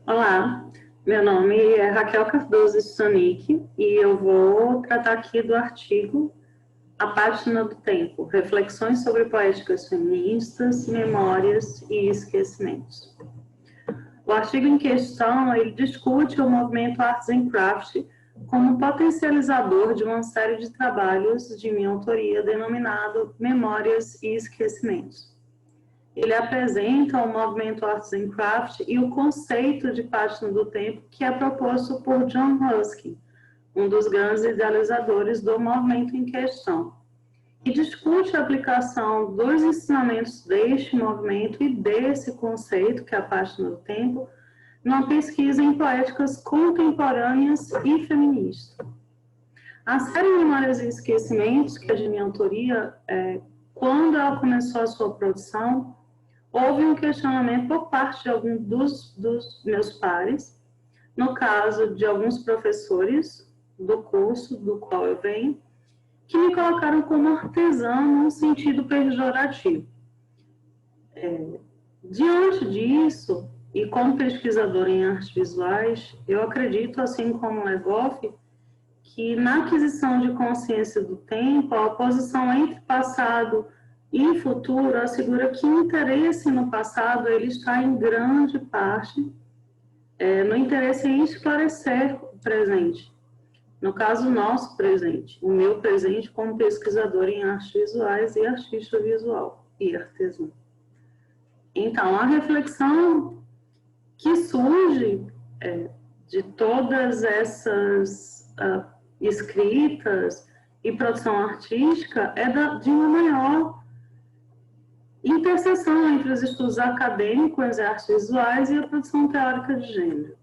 Olá, meu nome é Raquel Cardoso Stanik e eu vou tratar aqui do artigo A Página do Tempo, Reflexões sobre Poéticas Feministas, Memórias e Esquecimentos. O artigo em questão, ele discute o movimento Arts and Craft como potencializador de uma série de trabalhos de minha autoria denominado Memórias e Esquecimentos. Ele apresenta o movimento Arts and Craft e o conceito de página do tempo que é proposto por John Ruskin, um dos grandes idealizadores do movimento em questão, e discute a aplicação dos ensinamentos deste movimento e desse conceito, que é a página do tempo, numa pesquisa em poéticas contemporâneas e feministas. A série Memórias e Esquecimentos, que é de minha autoria, quando ela começou a sua produção, houve um questionamento por parte de alguns dos meus pares, no caso de alguns professores do curso do qual eu venho, que me colocaram como artesã num sentido pejorativo. Diante disso, e como pesquisadora em artes visuais, eu acredito, assim como Legoff, que na aquisição de consciência do tempo, a oposição entre passado e futuro assegura que o interesse no passado ele está em grande parte no interesse em esclarecer o presente. No caso, o nosso presente, o meu presente como pesquisador em artes visuais e artista visual e artesã. Então, a reflexão que surge de todas essas escritas e produção artística é de uma maior interseção entre os estudos acadêmicos e artes visuais e a produção teórica de gênero.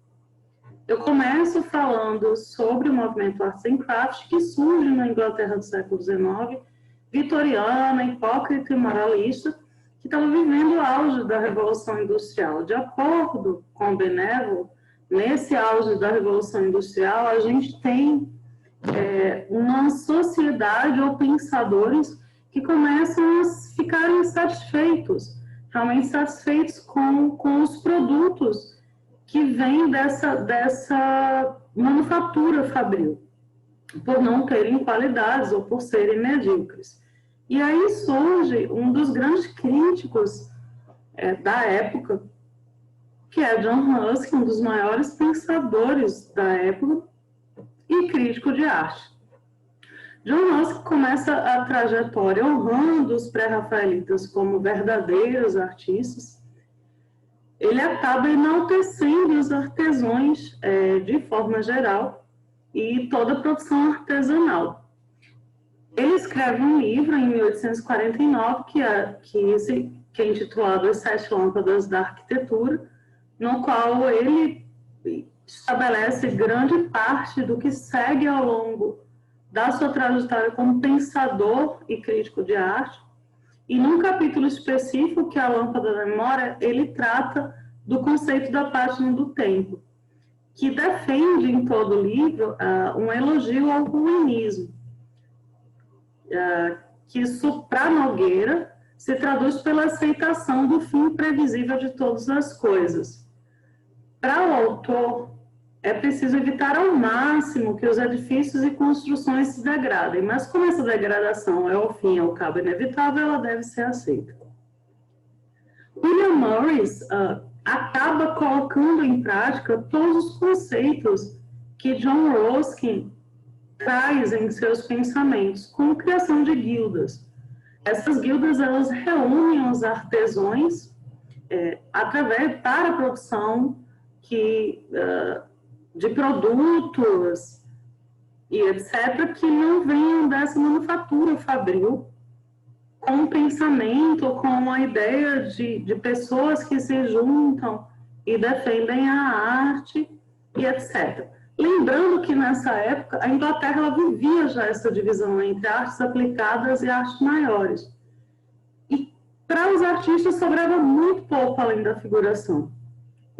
Eu começo falando sobre o movimento Arts and Craft, que surge na Inglaterra do século XIX, vitoriana, hipócrita e moralista, que estava vivendo o auge da Revolução Industrial. De acordo com o Benévolo, nesse auge da Revolução Industrial, a gente tem uma sociedade ou pensadores que começam a ficar insatisfeitos, realmente satisfeitos com os produtos que vêm dessa manufatura fabril, por não terem qualidades ou por serem medíocres. E aí surge um dos grandes críticos da época, que é John Ruskin, um dos maiores pensadores da época e crítico de arte. John Ruskin começa a trajetória honrando os pré-rafaelitas como verdadeiros artistas. Ele acaba enaltecendo os artesãos de forma geral e toda a produção artesanal. Ele escreve um livro em 1849 que é intitulado As Sete Lâmpadas da Arquitetura, no qual ele estabelece grande parte do que segue ao longo da sua trajetória como pensador e crítico de arte. E num capítulo específico, que é a Lâmpada da Memória, ele trata do conceito da página do tempo, que defende em todo o livro um elogio ao ruinismo, que isso, para Nogueira, se traduz pela aceitação do fim previsível de todas as coisas. Para o autor, é preciso evitar ao máximo que os edifícios e construções se degradem, mas como essa degradação é ao fim e ao cabo inevitável, ela deve ser aceita. William Morris acaba colocando em prática todos os conceitos que John Ruskin traz em seus pensamentos, com a criação de guildas. Essas guildas, elas reúnem os artesãos para a produção de produtos e etc., que não venham dessa manufatura fabril, com pensamento, com a ideia de pessoas que se juntam e defendem a arte e etc. Lembrando que nessa época a Inglaterra ela vivia já essa divisão entre artes aplicadas e artes maiores. E para os artistas sobrava muito pouco além da figuração.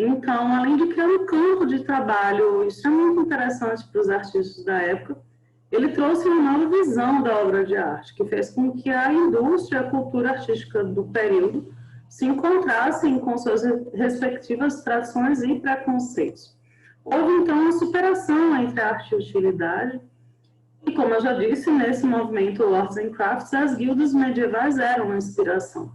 Então, além de criar um campo de trabalho extremamente interessante para os artistas da época, ele trouxe uma nova visão da obra de arte, que fez com que a indústria e a cultura artística do período se encontrassem com suas respectivas tradições e preconceitos. Houve, então, uma superação entre arte e utilidade, e, como eu já disse, nesse movimento Arts and Crafts, as guildas medievais eram uma inspiração.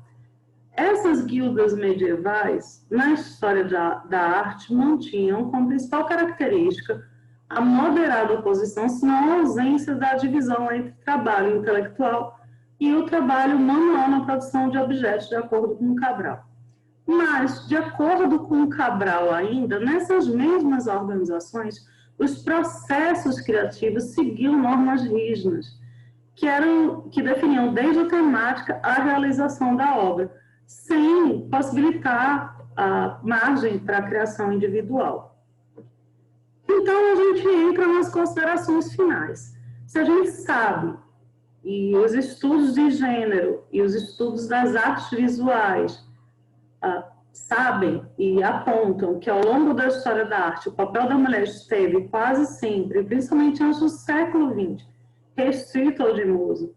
Essas guildas medievais, na história da arte, mantinham como principal característica a moderada oposição, se não a ausência da divisão entre trabalho intelectual e o trabalho manual na produção de objetos, de acordo com Cabral. Mas, de acordo com Cabral ainda, nessas mesmas organizações, os processos criativos seguiam normas rígidas, que definiam desde a temática à realização da obra, sem possibilitar a margem para a criação individual. Então, a gente entra nas considerações finais. Se a gente sabe, e os estudos de gênero e os estudos das artes visuais sabem e apontam que, ao longo da história da arte, o papel da mulher esteve quase sempre, principalmente antes do século XX, restrito ao de musa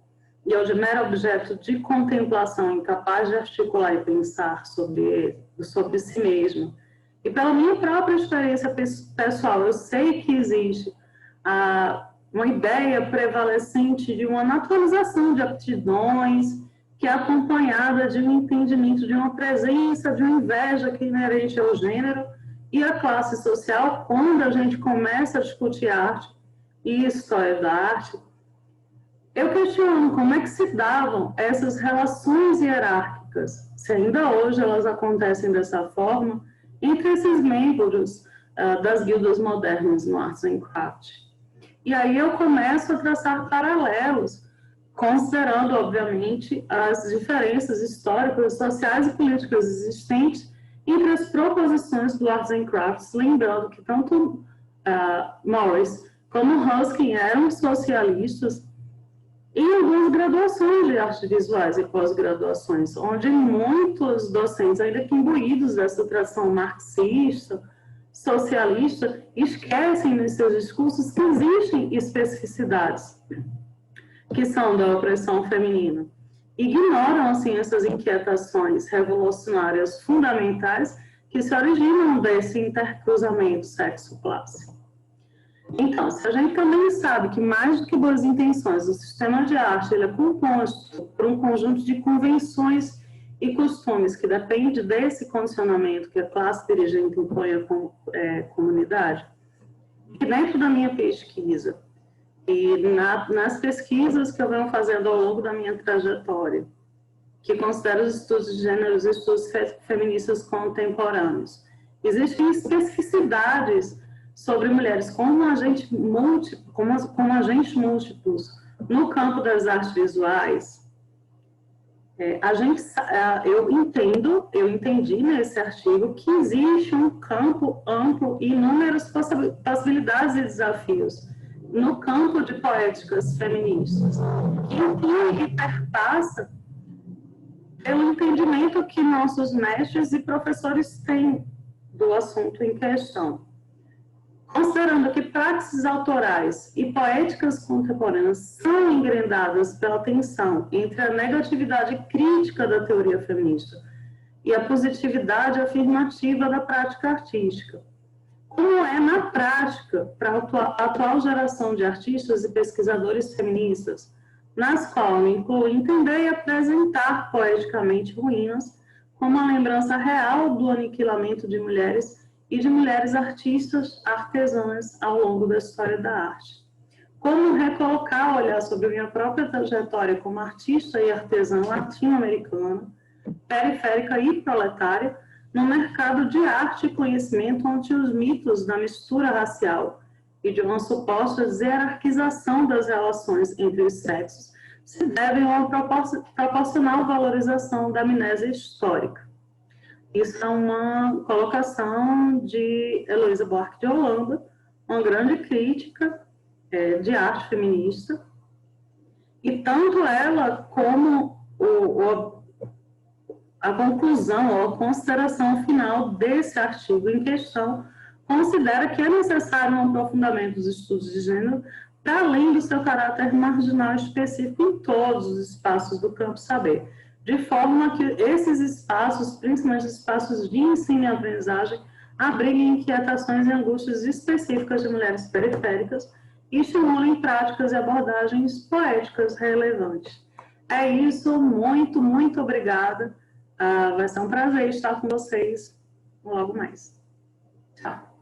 e ao de mero objeto de contemplação, incapaz de articular e pensar sobre si mesmo. E pela minha própria experiência pessoal, eu sei que existe uma ideia prevalecente de uma naturalização de aptidões, que é acompanhada de um entendimento de uma presença, de uma inveja que é inerente ao gênero e à classe social, quando a gente começa a discutir arte e história da arte. Eu questiono como é que se davam essas relações hierárquicas, se ainda hoje elas acontecem dessa forma, entre esses membros das guildas modernas no Arts and Crafts. E aí eu começo a traçar paralelos, considerando, obviamente, as diferenças históricas, sociais e políticas existentes entre as proposições do Arts and Crafts, lembrando que tanto Morris como Ruskin eram socialistas, e algumas graduações de artes visuais e pós-graduações, onde muitos docentes, ainda que imbuídos dessa tradição marxista, socialista, esquecem nos seus discursos que existem especificidades que são da opressão feminina. Ignoram, assim, essas inquietações revolucionárias fundamentais que se originam desse intercruzamento sexo-classe. Então, se a gente também sabe que, mais do que boas intenções, o sistema de arte ele é composto por um conjunto de convenções e costumes que depende desse condicionamento que a classe dirigente impõe à comunidade, que dentro da minha pesquisa e nas pesquisas que eu venho fazendo ao longo da minha trajetória, que considero os estudos de gênero, os estudos feministas contemporâneos, existem especificidades sobre mulheres como agentes múltiplos no campo das artes visuais. Eu entendi nesse artigo que existe um campo amplo e inúmeras possibilidades e desafios no campo de poéticas feministas, que inclui e perpassa pelo entendimento que nossos mestres e professores têm do assunto em questão. Considerando que práticas autorais e poéticas contemporâneas são engrendadas pela tensão entre a negatividade crítica da teoria feminista e a positividade afirmativa da prática artística, como é na prática para a atual geração de artistas e pesquisadores feministas, nas quais me inclui entender e apresentar poeticamente ruínas como a lembrança real do aniquilamento de mulheres e de mulheres artistas, artesãs ao longo da história da arte. Como recolocar, olhar sobre a minha própria trajetória como artista e artesã latino-americana, periférica e proletária, no mercado de arte e conhecimento onde os mitos da mistura racial e de uma suposta hierarquização das relações entre os sexos se devem a uma proporcional valorização da amnésia histórica. Isso é uma colocação de Heloísa Buarque de Holanda, uma grande crítica de arte feminista, e tanto ela como a conclusão ou a consideração final desse artigo em questão considera que é necessário um aprofundamento dos estudos de gênero para além do seu caráter marginal específico em todos os espaços do campo saber, de forma que esses espaços, principalmente espaços de ensino e aprendizagem, abriguem inquietações e angústias específicas de mulheres periféricas e estimulem práticas e abordagens poéticas relevantes. É isso, muito, muito obrigada. Vai ser um prazer estar com vocês logo mais. Tchau.